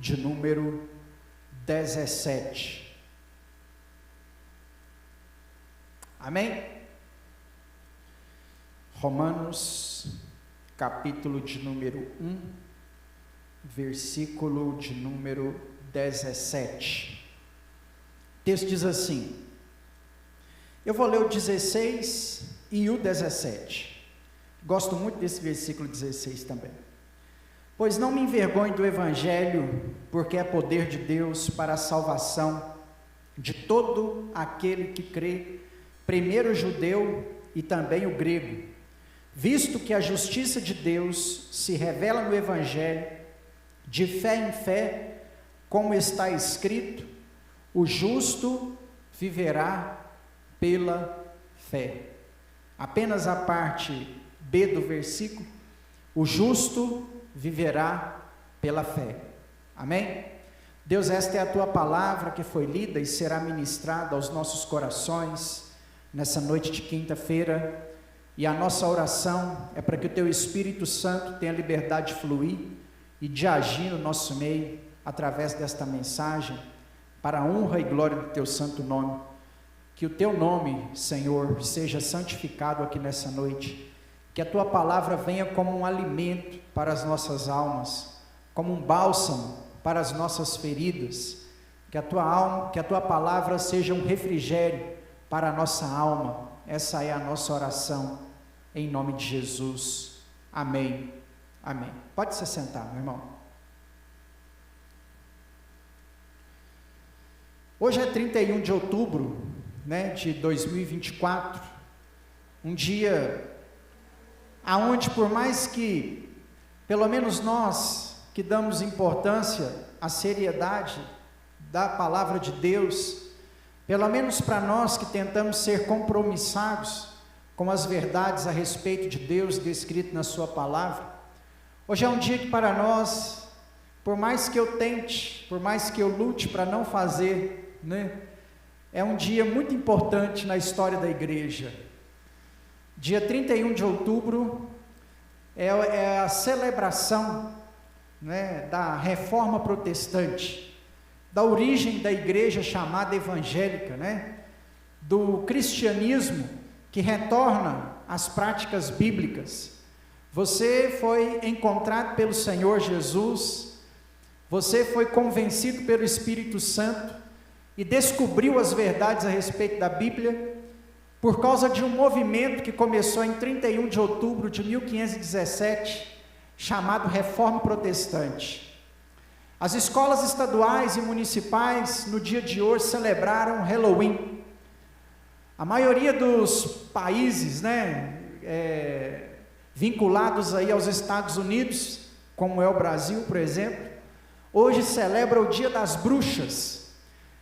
de número 17. Amém? Romanos, capítulo de número 1, versículo de número 17. O texto diz assim, eu vou ler o 16 e o 17. Gosto muito desse versículo 16 também. Pois não me envergonho do Evangelho, porque é poder de Deus para a salvação de todo aquele que crê, primeiro o judeu e também o grego, visto que a justiça de Deus se revela no Evangelho, de fé em fé, como está escrito, o justo viverá pela fé. Apenas a parte B do versículo, o justo viverá pela fé. Amém? Deus, esta é a tua palavra que foi lida e será ministrada aos nossos corações nessa noite de quinta-feira, e a nossa oração é para que o teu Espírito Santo tenha liberdade de fluir e de agir no nosso meio através desta mensagem, para a honra e glória do teu santo nome. Que o teu nome, Senhor, seja santificado aqui nessa noite, que a tua palavra venha como um alimento para as nossas almas, como um bálsamo para as nossas feridas, que a tua palavra seja um refrigério para a nossa alma. Essa é a nossa oração, em nome de Jesus, amém, amém. Pode se sentar, meu irmão. Hoje é 31 de outubro, de 2024, um dia aonde, por mais que, pelo menos nós que damos importância à seriedade da palavra de Deus, pelo menos para nós que tentamos ser compromissados com as verdades a respeito de Deus descrito na sua palavra, hoje é um dia que para nós, por mais que eu tente, por mais que eu lute para não fazer, é um dia muito importante na história da igreja. Dia 31 de outubro é a celebração, da reforma protestante, da origem da igreja chamada evangélica, do cristianismo que retorna às práticas bíblicas. Você foi encontrado pelo Senhor Jesus, você foi convencido pelo Espírito Santo e descobriu as verdades a respeito da Bíblia, por causa de um movimento que começou em 31 de outubro de 1517, chamado Reforma Protestante. As escolas estaduais e municipais, no dia de hoje, celebraram Halloween. A maioria dos países, vinculados aí aos Estados Unidos, como é o Brasil, por exemplo, hoje celebra o Dia das Bruxas.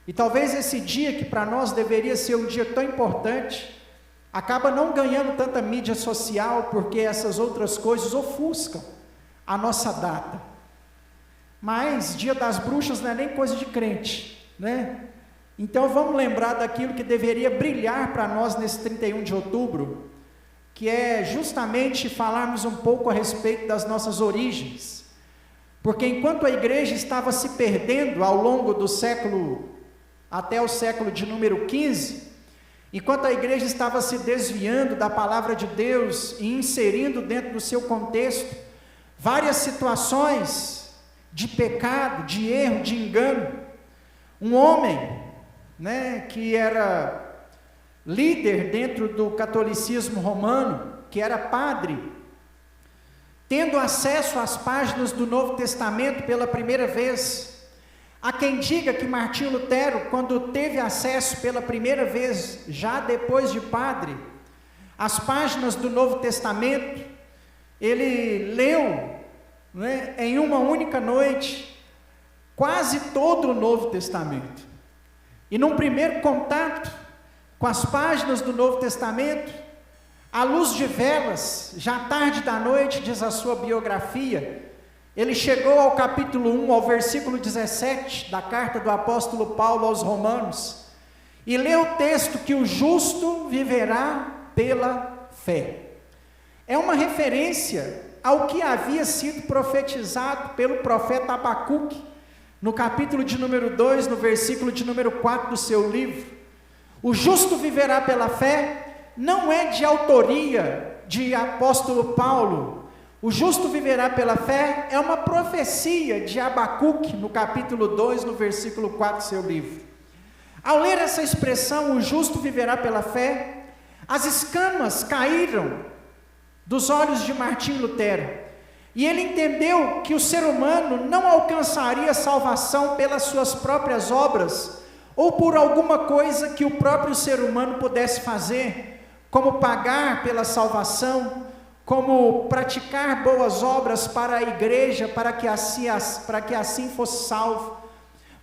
E talvez esse dia, que para nós deveria ser um dia tão importante, acaba não ganhando tanta mídia social, porque essas outras coisas ofuscam a nossa data. Mas Dia das Bruxas não é nem coisa de crente, Então vamos lembrar daquilo que deveria brilhar para nós nesse 31 de outubro, que é justamente falarmos um pouco a respeito das nossas origens. Porque enquanto a igreja estava se perdendo ao longo do século, até o século de número 15, enquanto a igreja estava se desviando da palavra de Deus e inserindo dentro do seu contexto várias situações de pecado, de erro, de engano, um homem, que era líder dentro do catolicismo romano, que era padre, tendo acesso às páginas do Novo Testamento pela primeira vez. Há quem diga que Martinho Lutero, quando teve acesso pela primeira vez, já depois de padre, as páginas do Novo Testamento, ele leu, em uma única noite, quase todo o Novo Testamento. E num primeiro contato com as páginas do Novo Testamento, à luz de velas, já tarde da noite, diz a sua biografia, ele chegou ao capítulo 1, ao versículo 17, da carta do apóstolo Paulo aos Romanos, e leu o texto que o justo viverá pela fé. É uma referência ao que havia sido profetizado pelo profeta Abacuque, no capítulo de número 2, no versículo de número 4 do seu livro. O justo viverá pela fé, não é de autoria de apóstolo Paulo. O justo viverá pela fé é uma profecia de Abacuque, no capítulo 2, no versículo 4 do seu livro. Ao ler essa expressão, o justo viverá pela fé, as escamas caíram dos olhos de Martim Lutero. E ele entendeu que o ser humano não alcançaria salvação pelas suas próprias obras, ou por alguma coisa que o próprio ser humano pudesse fazer, como pagar pela salvação, como praticar boas obras para a igreja, para que assim fosse salvo.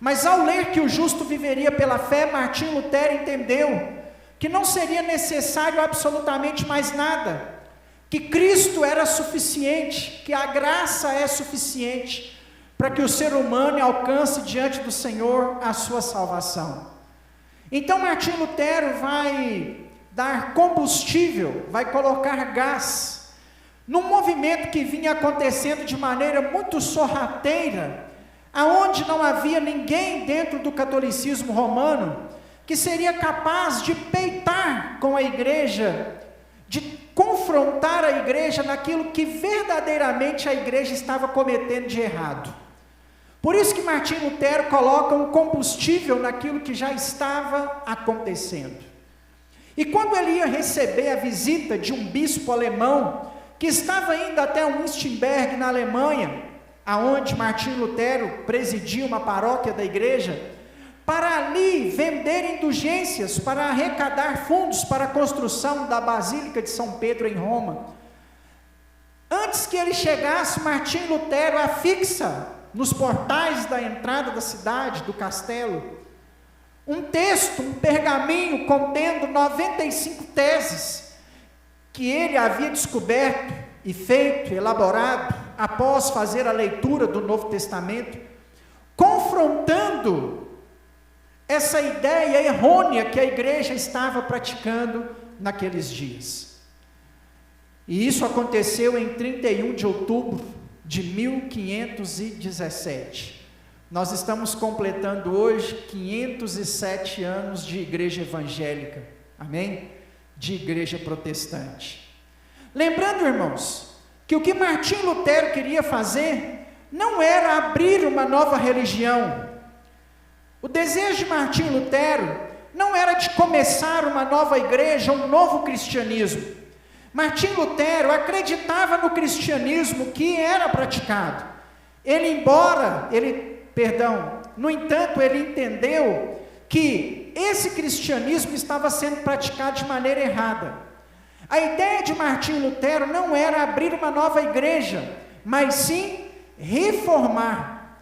Mas ao ler que o justo viveria pela fé, Martim Lutero entendeu que não seria necessário absolutamente mais nada, que Cristo era suficiente, que a graça é suficiente para que o ser humano alcance diante do Senhor a sua salvação. Então Martim Lutero vai dar combustível, vai colocar gás, num movimento que vinha acontecendo de maneira muito sorrateira, aonde não havia ninguém dentro do catolicismo romano que seria capaz de peitar com a igreja, de confrontar a igreja naquilo que verdadeiramente a igreja estava cometendo de errado. Por isso que Martim Lutero coloca um combustível naquilo que já estava acontecendo. E quando ele ia receber a visita de um bispo alemão, que estava indo até Wittenberg, na Alemanha, aonde Martim Lutero presidia uma paróquia da igreja, para ali vender indulgências, para arrecadar fundos para a construção da Basílica de São Pedro em Roma. Antes que ele chegasse, Martim Lutero afixa nos portais da entrada da cidade, do castelo, um texto, um pergaminho contendo 95 teses, que ele havia descoberto e feito, elaborado, após fazer a leitura do Novo Testamento, confrontando essa ideia errônea que a igreja estava praticando naqueles dias. E isso aconteceu em 31 de outubro de 1517. Nós estamos completando hoje 507 anos de igreja evangélica, amém? De igreja protestante. Lembrando, irmãos, que o que Martim Lutero queria fazer não era abrir uma nova religião. O desejo de Martim Lutero não era de começar uma nova igreja, um novo cristianismo. Martim Lutero acreditava no cristianismo que era praticado. No entanto, ele entendeu que esse cristianismo estava sendo praticado de maneira errada. A ideia de Martim Lutero não era abrir uma nova igreja, mas sim reformar.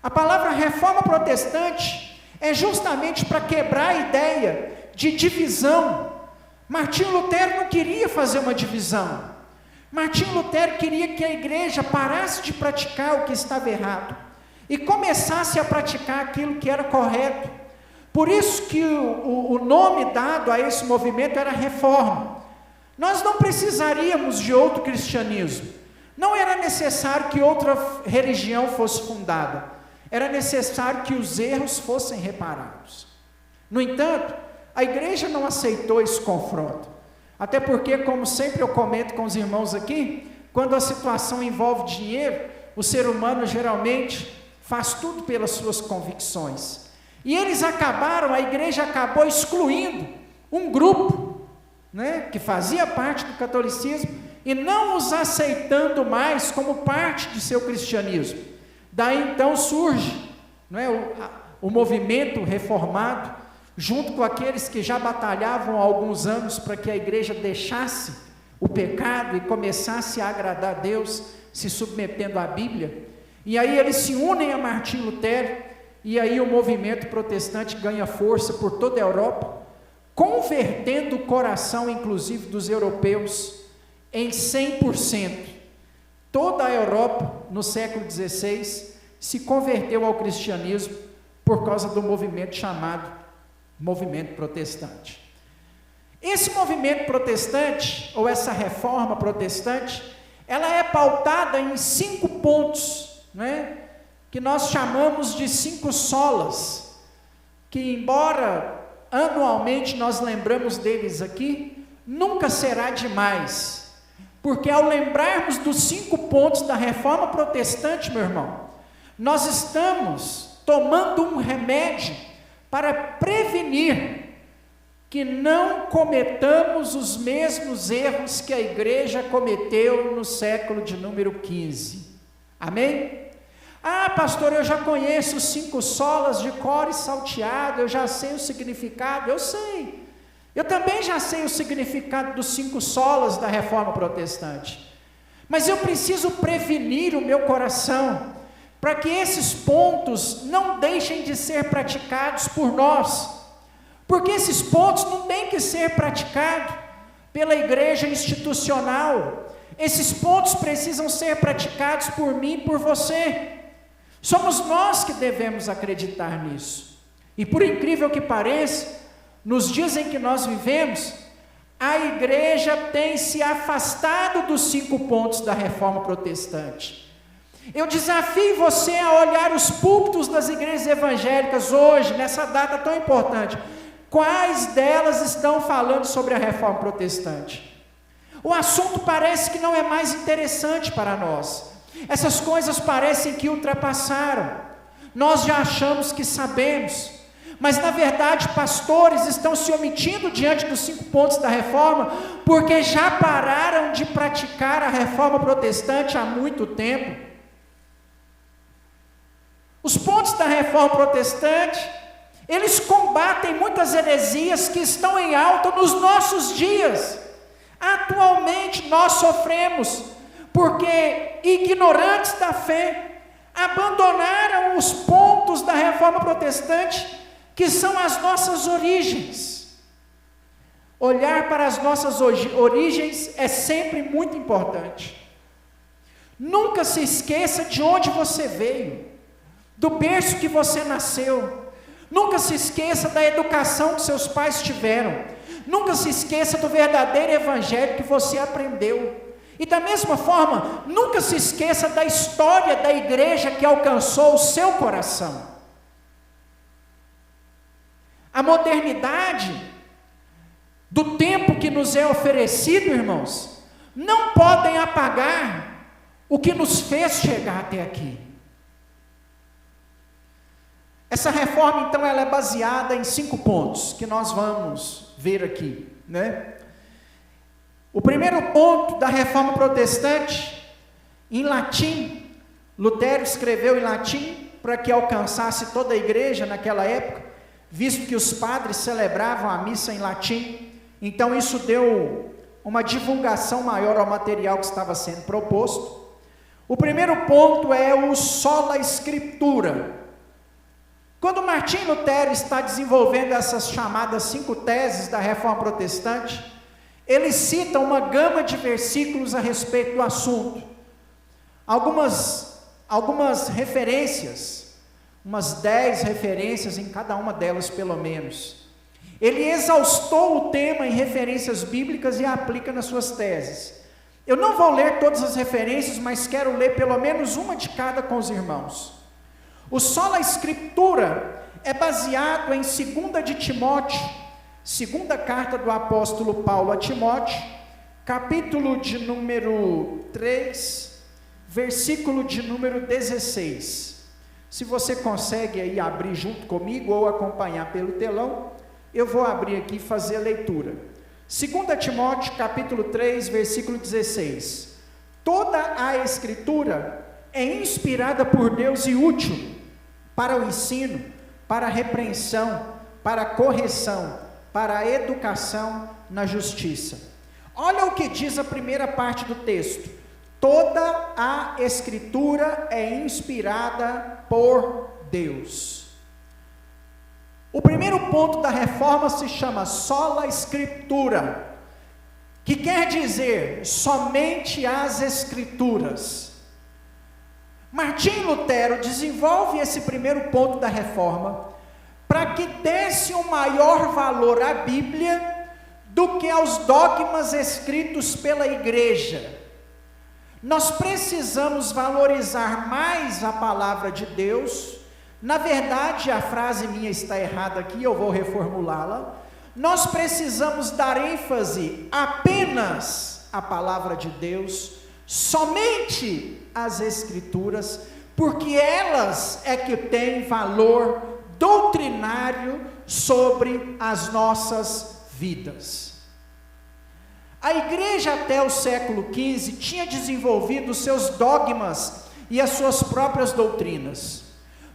A palavra reforma protestante é justamente para quebrar a ideia de divisão. Martim Lutero não queria fazer uma divisão. Martim Lutero queria que a igreja parasse de praticar o que estava errado e começasse a praticar aquilo que era correto. Por isso que o nome dado a esse movimento era reforma. Nós não precisaríamos de outro cristianismo. Não era necessário que outra religião fosse fundada. Era necessário que os erros fossem reparados. No entanto, a igreja não aceitou esse confronto. Até porque, como sempre eu comento com os irmãos aqui, quando a situação envolve dinheiro, o ser humano geralmente faz tudo pelas suas convicções. E a igreja acabou excluindo um grupo, que fazia parte do catolicismo, e não os aceitando mais como parte de seu cristianismo. Daí então surge o movimento reformado, junto com aqueles que já batalhavam há alguns anos para que a igreja deixasse o pecado e começasse a agradar a Deus, se submetendo à Bíblia. E aí eles se unem a Martim Lutero, e aí o movimento protestante ganha força por toda a Europa, convertendo o coração, inclusive, dos europeus em 100%. Toda a Europa, no século XVI, se converteu ao cristianismo por causa do movimento chamado movimento protestante. Esse movimento protestante, ou essa reforma protestante, ela é pautada em 5 pontos, que nós chamamos de 5 solas, que embora anualmente nós lembramos deles aqui, nunca será demais, porque ao lembrarmos dos 5 pontos da reforma protestante, meu irmão, nós estamos tomando um remédio para prevenir que não cometamos os mesmos erros que a igreja cometeu no século de número 15. Amém? Ah, pastor, eu já conheço os 5 solas de cor e salteado, eu já sei o significado. Eu sei. Eu também já sei o significado dos 5 solas da reforma protestante. Mas eu preciso prevenir o meu coração, para que esses pontos não deixem de ser praticados por nós. Porque esses pontos não têm que ser praticados pela igreja institucional. Esses pontos precisam ser praticados por mim e por você. Somos nós que devemos acreditar nisso. E por incrível que pareça, nos dias em que nós vivemos, a igreja tem se afastado dos 5 pontos da reforma protestante. Eu desafio você a olhar os púlpitos das igrejas evangélicas hoje, nessa data tão importante. Quais delas estão falando sobre a reforma protestante? O assunto parece que não é mais interessante para nós. Essas coisas parecem que ultrapassaram. Nós já achamos que sabemos, mas na verdade pastores estão se omitindo diante dos 5 pontos da reforma, porque já pararam de praticar a reforma protestante há muito tempo. Os pontos da reforma protestante, eles combatem muitas heresias que estão em alta nos nossos dias. Atualmente nós sofremos, porque ignorantes da fé, abandonaram os pontos da reforma protestante, que são as nossas origens. Olhar para as nossas origens é sempre muito importante. Nunca se esqueça de onde você veio, do berço que você nasceu. Nunca se esqueça da educação que seus pais tiveram. Nunca se esqueça do verdadeiro evangelho que você aprendeu. E da mesma forma, nunca se esqueça da história da igreja que alcançou o seu coração. A modernidade do tempo que nos é oferecido, irmãos, não podem apagar o que nos fez chegar até aqui. Essa reforma, então, ela é baseada em 5 pontos, que nós vamos ver aqui, né? O primeiro ponto da reforma protestante, em latim, Lutero escreveu em latim, para que alcançasse toda a igreja naquela época, visto que os padres celebravam a missa em latim, então isso deu uma divulgação maior ao material que estava sendo proposto. O primeiro ponto é o sola scriptura. Quando Martim Lutero está desenvolvendo essas chamadas 5 teses da reforma protestante, ele cita uma gama de versículos a respeito do assunto. Algumas referências, umas 10 referências em cada uma delas pelo menos. Ele exaustou o tema em referências bíblicas e aplica nas suas teses. Eu não vou ler todas as referências, mas quero ler pelo menos uma de cada com os irmãos. O sola scriptura é baseado em 2 de Timóteo, segunda carta do apóstolo Paulo a Timóteo, capítulo de número 3, versículo de número 16. Se você consegue aí abrir junto comigo ou acompanhar pelo telão, eu vou abrir aqui e fazer a leitura. 2 Timóteo, capítulo 3, versículo 16. Toda a Escritura é inspirada por Deus e útil para o ensino, para a repreensão, para a correção, para a educação na justiça. Olha o que diz a primeira parte do texto. Toda a Escritura é inspirada por Deus. O primeiro ponto da reforma se chama sola scriptura, que quer dizer somente as Escrituras. Martim Lutero desenvolve esse primeiro ponto da reforma para que desse um maior valor à Bíblia do que aos dogmas escritos pela igreja, Nós precisamos valorizar mais a palavra de Deus. Na verdade, a frase minha está errada aqui, eu vou reformulá-la. Nós precisamos dar ênfase apenas à palavra de Deus, somente às Escrituras, porque elas é que têm valor doutrinário sobre as nossas vidas. A igreja até o século XV tinha desenvolvido os seus dogmas e as suas próprias doutrinas.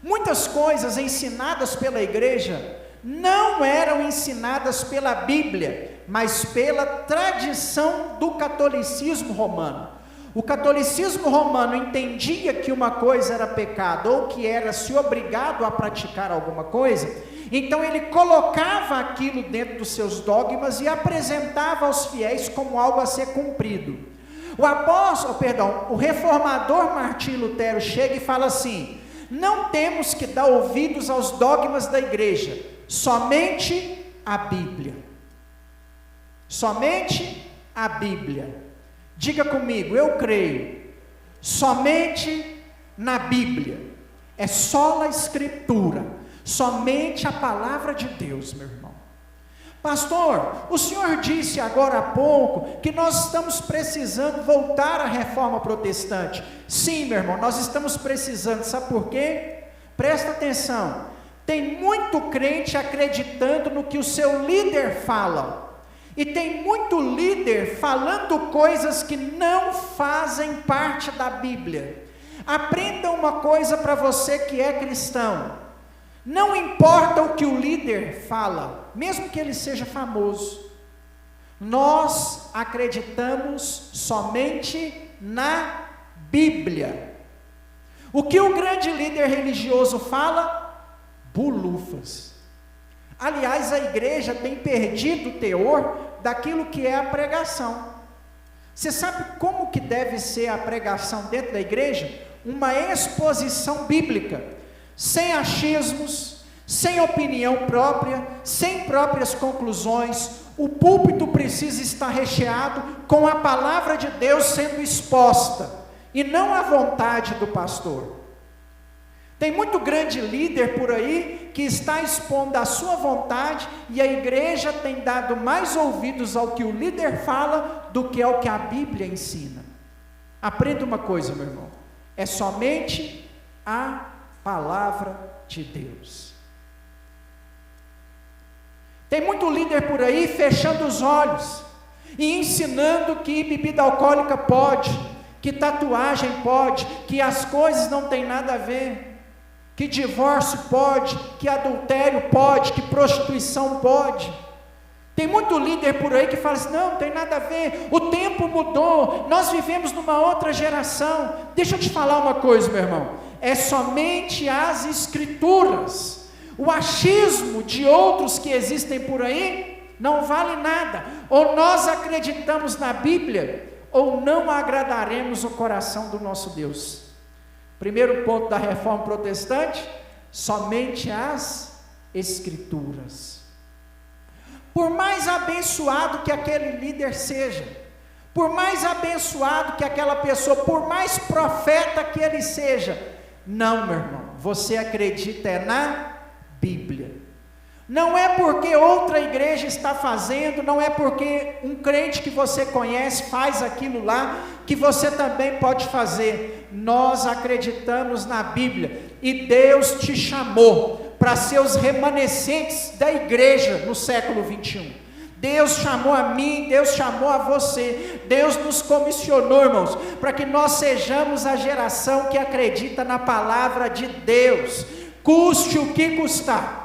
Muitas coisas ensinadas pela igreja não eram ensinadas pela Bíblia, mas pela tradição do catolicismo romano. O catolicismo romano entendia que uma coisa era pecado, ou que era-se obrigado a praticar alguma coisa, então ele colocava aquilo dentro dos seus dogmas e apresentava aos fiéis como algo a ser cumprido. O reformador Martim Lutero chega e fala assim: não temos que dar ouvidos aos dogmas da igreja, somente a Bíblia. Somente a Bíblia. Diga comigo, eu creio somente na Bíblia. É só a Escritura, somente a palavra de Deus, meu irmão. Pastor, o senhor disse agora há pouco que nós estamos precisando voltar à reforma protestante. Sim, meu irmão, nós estamos precisando, sabe por quê? Presta atenção, tem muito crente acreditando no que o seu líder fala, e tem muito líder falando coisas que não fazem parte da Bíblia. Aprenda uma coisa para você que é cristão: não importa o que o líder fala, mesmo que ele seja famoso, nós acreditamos somente na Bíblia. O que o grande líder religioso fala? Bulufas. Aliás, a igreja tem perdido o teor daquilo que é a pregação. Você sabe como que deve ser a pregação dentro da igreja? Uma exposição bíblica, sem achismos, sem opinião própria, sem próprias conclusões. O púlpito precisa estar recheado com a palavra de Deus sendo exposta, e não a vontade do pastor. Tem muito grande líder por aí que está expondo a sua vontade, e a igreja tem dado mais ouvidos ao que o líder fala do que ao que a Bíblia ensina. Aprenda uma coisa, meu irmão: é somente a palavra de Deus. Tem muito líder por aí fechando os olhos e ensinando que bebida alcoólica pode, que tatuagem pode, que as coisas não têm nada a ver, que divórcio pode, que adultério pode, que prostituição pode. Tem muito líder por aí que fala assim: não tem nada a ver, o tempo mudou, nós vivemos numa outra geração. Deixa eu te falar uma coisa, meu irmão: é somente as Escrituras. O achismo de outros que existem por aí não vale nada. Ou nós acreditamos na Bíblia, ou não agradaremos o coração do nosso Deus. Primeiro ponto da reforma protestante: somente as Escrituras. Por mais abençoado que aquele líder seja, por mais abençoado que aquela pessoa, por mais profeta que ele seja, não, meu irmão, você acredita na Bíblia. Não é porque outra igreja está fazendo, não é porque um crente que você conhece faz aquilo lá, que você também pode fazer. Nós acreditamos na Bíblia, e Deus te chamou para ser os remanescentes da igreja no século 21. Deus chamou a mim, Deus chamou a você, Deus nos comissionou, irmãos, para que nós sejamos a geração que acredita na palavra de Deus, custe o que custar.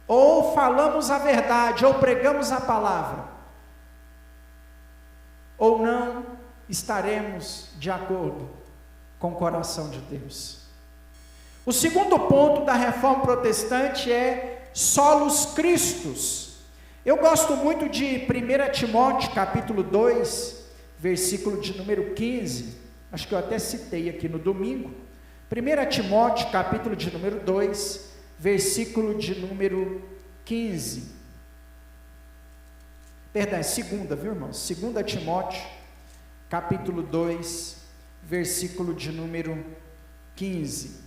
Ou falamos a verdade, ou pregamos a palavra, ou não estaremos de acordo com o coração de Deus. O segundo ponto da reforma protestante é solos Christus. Eu gosto muito de 1 Timóteo capítulo 2, versículo de número 15, acho que eu até citei aqui no domingo. 1 Timóteo capítulo de número 2, versículo de número 15, perdão, é segunda, viu irmão? 2 Timóteo, capítulo 2, versículo de número 15.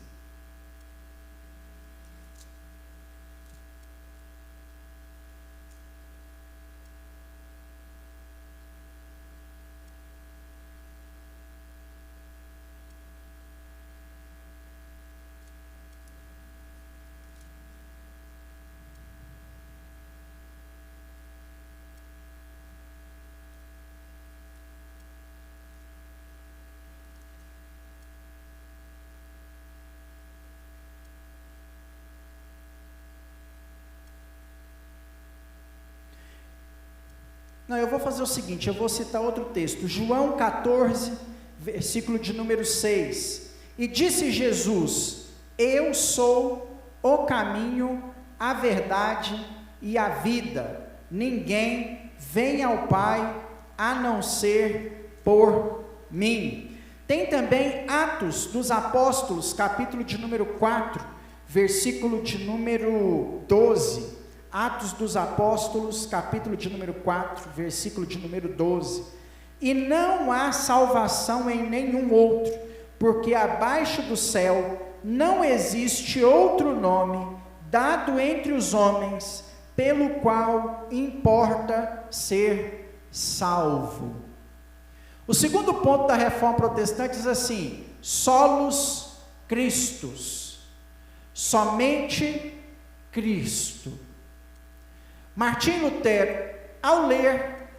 Não, eu vou fazer o seguinte, eu vou citar outro texto, João 14, versículo de número 6, e disse Jesus, eu sou o caminho, a verdade e a vida, ninguém vem ao Pai, a não ser por mim. Tem também Atos dos Apóstolos, capítulo de número 4, versículo de número 12, Atos dos Apóstolos, capítulo de número 4, versículo de número 12. E não há salvação em nenhum outro, porque abaixo do céu não existe outro nome dado entre os homens, pelo qual importa ser salvo. O segundo ponto da reforma protestante diz assim: solos Christus, somente Cristo. Martim Lutero, ao ler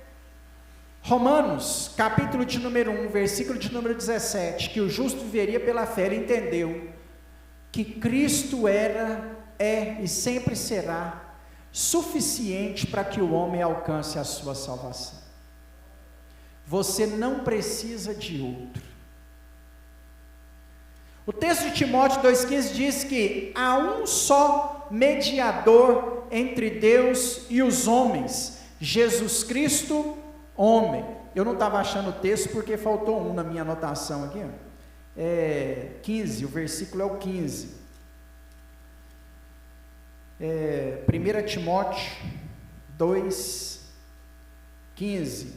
Romanos, capítulo de número 1, versículo de número 17, que o justo viveria pela fé, ele entendeu que Cristo era, é e sempre será suficiente para que o homem alcance a sua salvação. Você não precisa de outro. O texto de Timóteo 2,15 diz que há um só mediador entre Deus e os homens, Jesus Cristo, homem. Eu não estava achando o texto porque faltou um na minha anotação aqui. 15, o versículo é o 15. 1 Timóteo 2,15.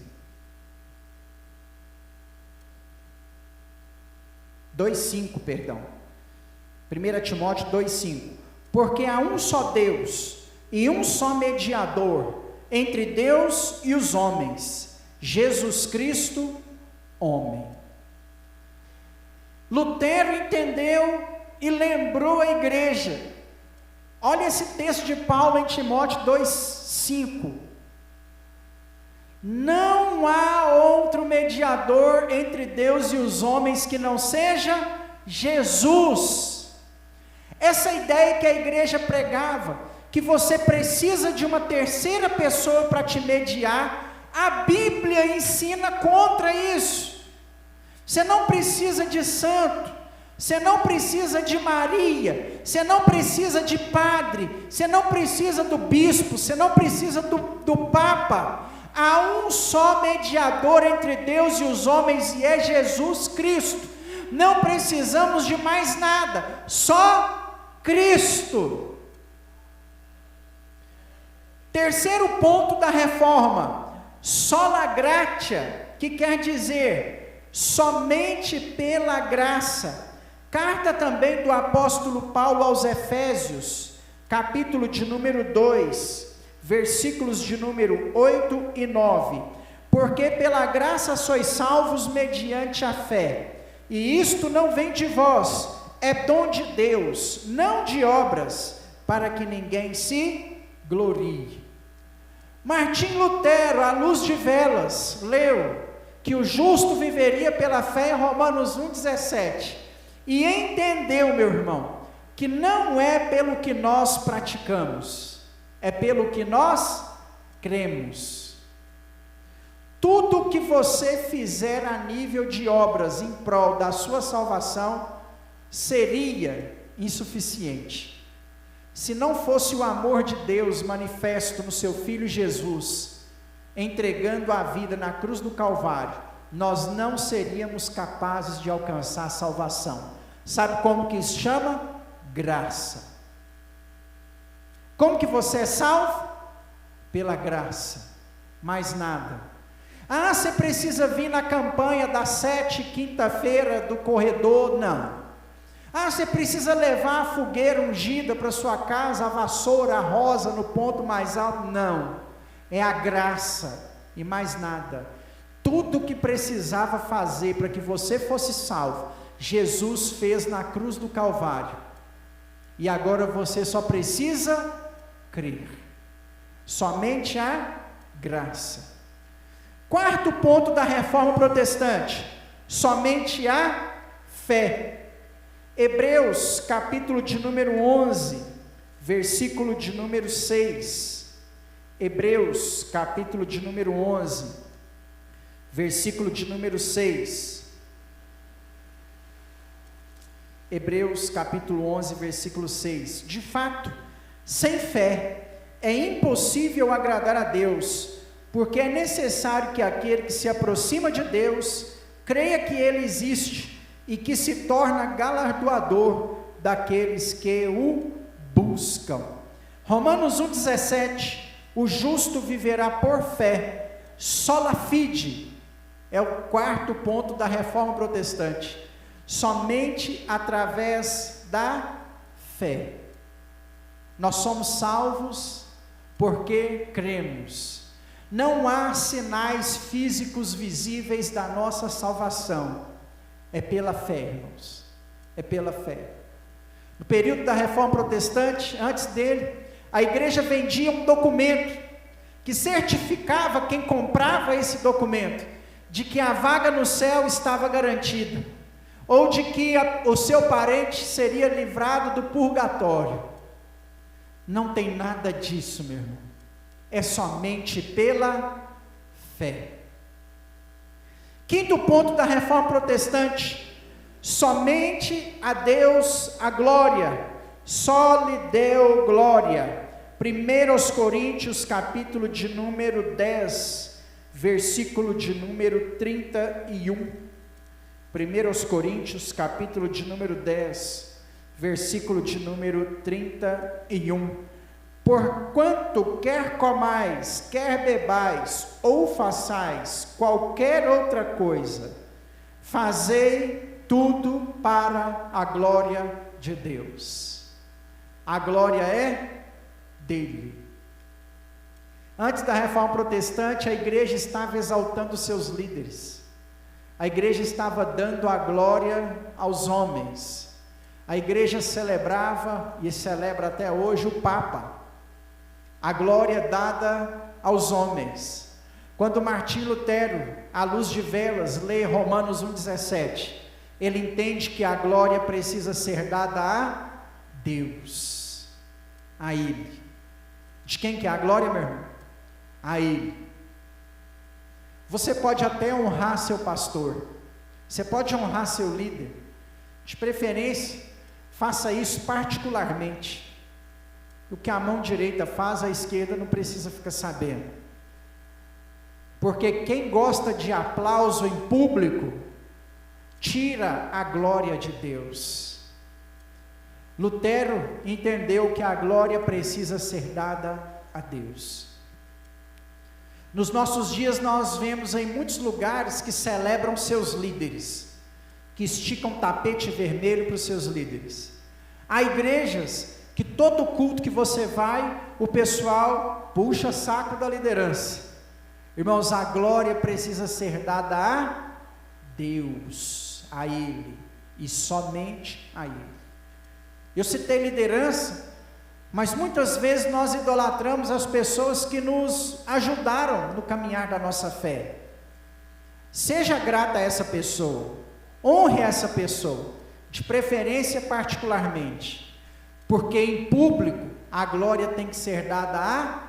2,5, perdão. 1 Timóteo 2,5. Porque há um só Deus e um só mediador entre Deus e os homens, Jesus Cristo, homem. Lutero entendeu e lembrou a igreja. Olha esse texto de Paulo em Timóteo 2,5. Não há outro mediador entre Deus e os homens que não seja Jesus. Essa ideia que a igreja pregava, que você precisa de uma terceira pessoa para te mediar, a Bíblia ensina contra isso. Você não precisa de santo, você não precisa de Maria, você não precisa de padre, você não precisa do bispo, você não precisa do papa. Há um só mediador entre Deus e os homens, e é Jesus Cristo. Não precisamos de mais nada, só Cristo. Terceiro ponto da reforma, sola gratia, que quer dizer somente pela graça. Carta também do apóstolo Paulo aos Efésios, capítulo de número 2, versículos de número 8 e 9, porque pela graça sois salvos mediante a fé, e isto não vem de vós, é dom de Deus, não de obras, para que ninguém se glorie. Martim Lutero, à luz de velas, leu que o justo viveria pela fé em Romanos 1,17, e entendeu, meu irmão, que não é pelo que nós praticamos, é pelo que nós cremos. Tudo que você fizer a nível de obras em prol da sua salvação seria insuficiente, se não fosse o amor de Deus manifesto no seu Filho Jesus, entregando a vida na cruz do Calvário. Nós não seríamos capazes de alcançar a salvação. Sabe como que isso chama? Graça. Como que você é salvo? Pela graça, mais nada. Ah, você precisa vir na campanha das 7, quinta-feira, do corredor. Não. Ah, você precisa levar a fogueira ungida para sua casa, a vassoura, a rosa no ponto mais alto. Não. É a graça e mais nada. Tudo que precisava fazer para que você fosse salvo, Jesus fez na cruz do Calvário. E agora você só precisa crer. Somente a graça. Quarto ponto da reforma protestante: somente a fé. Hebreus, capítulo de número 11, versículo de número 6. Hebreus, capítulo de número 11, versículo de número 6. Hebreus, capítulo 11, versículo 6. De fato, sem fé é impossível agradar a Deus, porque é necessário que aquele que se aproxima de Deus creia que Ele existe e que se torna galardoador daqueles que o buscam. Romanos 1,17: o justo viverá por fé, sola fide, é o quarto ponto da reforma protestante, somente através da fé. Nós somos salvos porque cremos. Não há sinais físicos visíveis da nossa salvação, é pela fé, irmãos, é pela fé. No período da reforma protestante, antes dele, a igreja vendia um documento, que certificava quem comprava esse documento, de que a vaga no céu estava garantida, ou de que o seu parente seria livrado do purgatório. Não tem nada disso, meu irmão, é somente pela fé. Quinto ponto da reforma protestante: somente a Deus a glória, só lhe deu glória. 1 Coríntios, capítulo de número 10, versículo de número 31. 1 Coríntios, capítulo de número 10, versículo de número 31. Porquanto quer comais, quer bebais, ou façais qualquer outra coisa, fazei tudo para a glória de Deus. A glória é dele. Antes da reforma protestante, a igreja estava exaltando seus líderes, a igreja estava dando a glória aos homens, a igreja celebrava e celebra até hoje o Papa, a glória dada aos homens. Quando Martim Lutero, à luz de velas, lê Romanos 1,17, ele entende que a glória precisa ser dada a Deus, a Ele. De quem que é a glória, meu irmão? A Ele. Você pode até honrar seu pastor, você pode honrar seu líder, de preferência, faça isso particularmente. O que a mão direita faz, a esquerda não precisa ficar sabendo, porque quem gosta de aplauso em público, tira a glória de Deus. Lutero entendeu que a glória precisa ser dada a Deus. Nos nossos dias nós vemos em muitos lugares que celebram seus líderes, que esticam tapete vermelho para os seus líderes. Há igrejas que todo culto que você vai, o pessoal puxa saco da liderança. Irmãos, a glória precisa ser dada a Deus, a Ele, e somente a Ele. Eu citei liderança, mas muitas vezes nós idolatramos as pessoas que nos ajudaram no caminhar da nossa fé. Seja grata a essa pessoa, honre essa pessoa, de preferência particularmente, porque em público a glória tem que ser dada a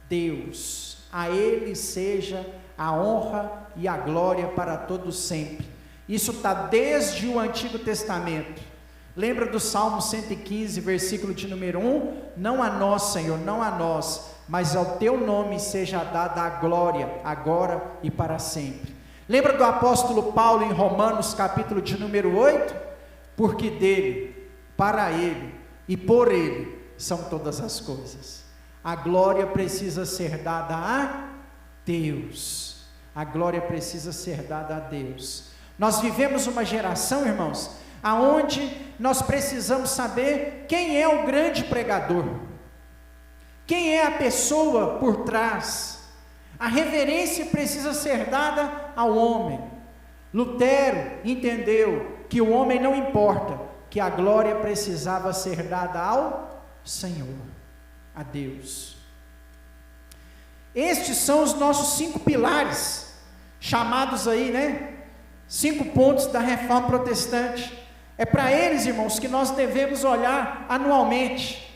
Deus, a Ele seja a honra e a glória para todos sempre. Isso está desde o Antigo Testamento. Lembra do Salmo 115, versículo de número 1? Não a nós, Senhor, não a nós, mas ao Teu nome seja dada a glória, agora e para sempre. Lembra do apóstolo Paulo em Romanos, capítulo de número 8? Porque dele, para Ele e por Ele são todas as coisas. A glória precisa ser dada a Deus. a glória precisa ser dada a Deus. Nós vivemos uma geração, irmãos, aonde nós precisamos saber quem é o grande pregador, quem é a pessoa por trás. A reverência precisa ser dada ao homem. Lutero entendeu que o homem não importa, que a glória precisava ser dada ao Senhor, a Deus. Estes são os nossos 5 pilares, chamados aí, 5 pontos da reforma protestante. É para eles, irmãos, que nós devemos olhar anualmente.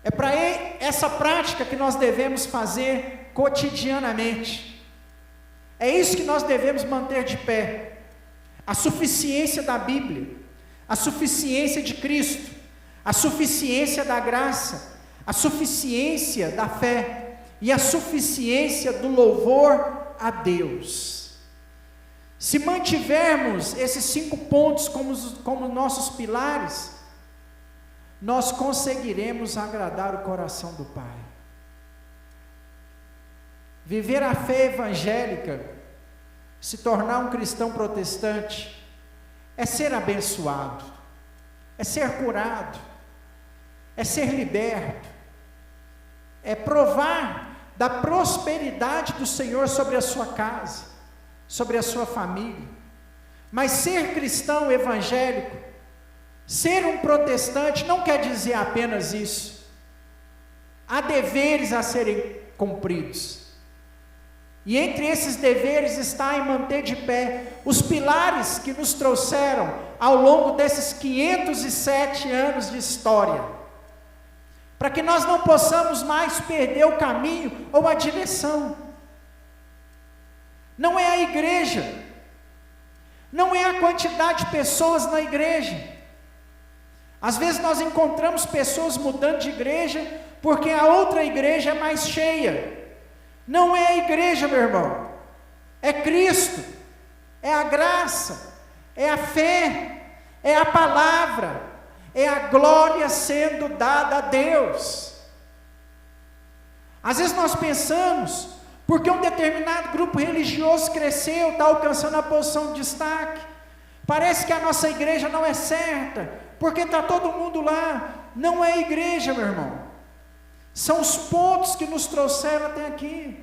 É para essa prática que nós devemos fazer cotidianamente. É isso que nós devemos manter de pé. A suficiência da Bíblia, a suficiência de Cristo, a suficiência da graça, a suficiência da fé e a suficiência do louvor a Deus. Se mantivermos esses 5 pontos como nossos pilares, nós conseguiremos agradar o coração do Pai. Viver a fé evangélica, se tornar um cristão protestante, é ser abençoado, é ser curado, é ser liberto, é provar da prosperidade do Senhor sobre a sua casa, sobre a sua família. Mas ser cristão evangélico, ser um protestante, não quer dizer apenas isso. Há deveres a serem cumpridos, e entre esses deveres está em manter de pé os pilares que nos trouxeram ao longo desses 507 anos de história, para que nós não possamos mais perder o caminho ou a direção. Não é a igreja, não é a quantidade de pessoas na igreja. Às vezes nós encontramos pessoas mudando de igreja porque a outra igreja é mais cheia. Não é a igreja, meu irmão, é Cristo, é a graça, é a fé, é a palavra, é a glória sendo dada a Deus. Às vezes nós pensamos, porque um determinado grupo religioso cresceu, está alcançando a posição de destaque, parece que a nossa igreja não é certa, porque está todo mundo lá. Não é a igreja, meu irmão, são os pontos que nos trouxeram até aqui.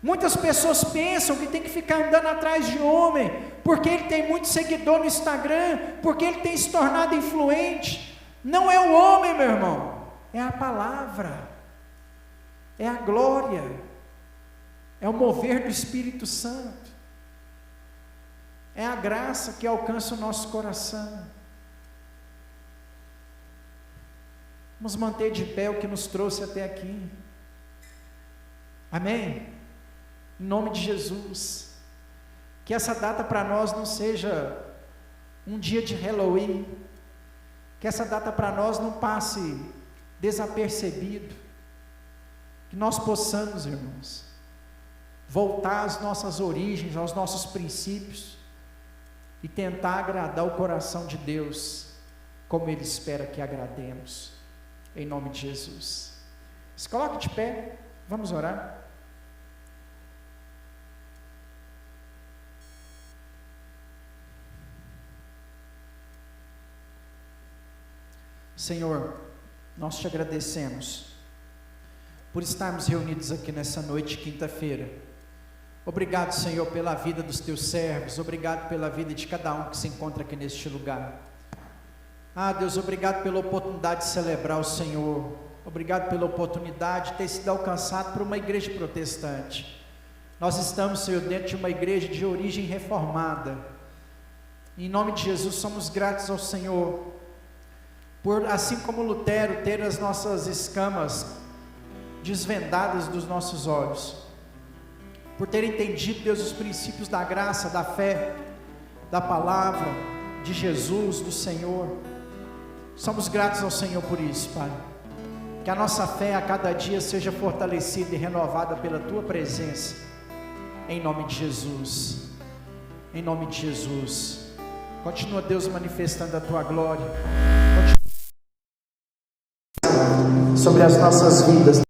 Muitas pessoas pensam que tem que ficar andando atrás de homem, porque ele tem muito seguidor no Instagram, porque ele tem se tornado influente. Não é o homem, meu irmão, é a palavra, é a glória, é o mover do Espírito Santo, é a graça que alcança o nosso coração. Vamos manter de pé o que nos trouxe até aqui. Amém? Em nome de Jesus. Que essa data para nós não seja um dia de Halloween. Que essa data para nós não passe desapercebido. Que nós possamos, irmãos, voltar às nossas origens, aos nossos princípios e tentar agradar o coração de Deus como Ele espera que agrademos. Em nome de Jesus. Se coloque de pé, vamos orar. Senhor, nós te agradecemos por estarmos reunidos aqui nessa noite de quinta-feira. Obrigado, Senhor, pela vida dos teus servos, obrigado pela vida de cada um que se encontra aqui neste lugar. Deus, obrigado pela oportunidade de celebrar o Senhor, obrigado pela oportunidade de ter sido alcançado por uma igreja protestante. Nós estamos, Senhor, dentro de uma igreja de origem reformada. Em nome de Jesus, somos gratos ao Senhor, por, assim como Lutero, ter as nossas escamas desvendadas dos nossos olhos, por ter entendido, Deus, os princípios da graça, da fé, da palavra, de Jesus, do Senhor. Somos gratos ao Senhor por isso, Pai. Que a nossa fé a cada dia seja fortalecida e renovada pela Tua presença, em nome de Jesus. Em nome de Jesus. Continua, Deus, manifestando a Tua glória sobre as nossas vidas.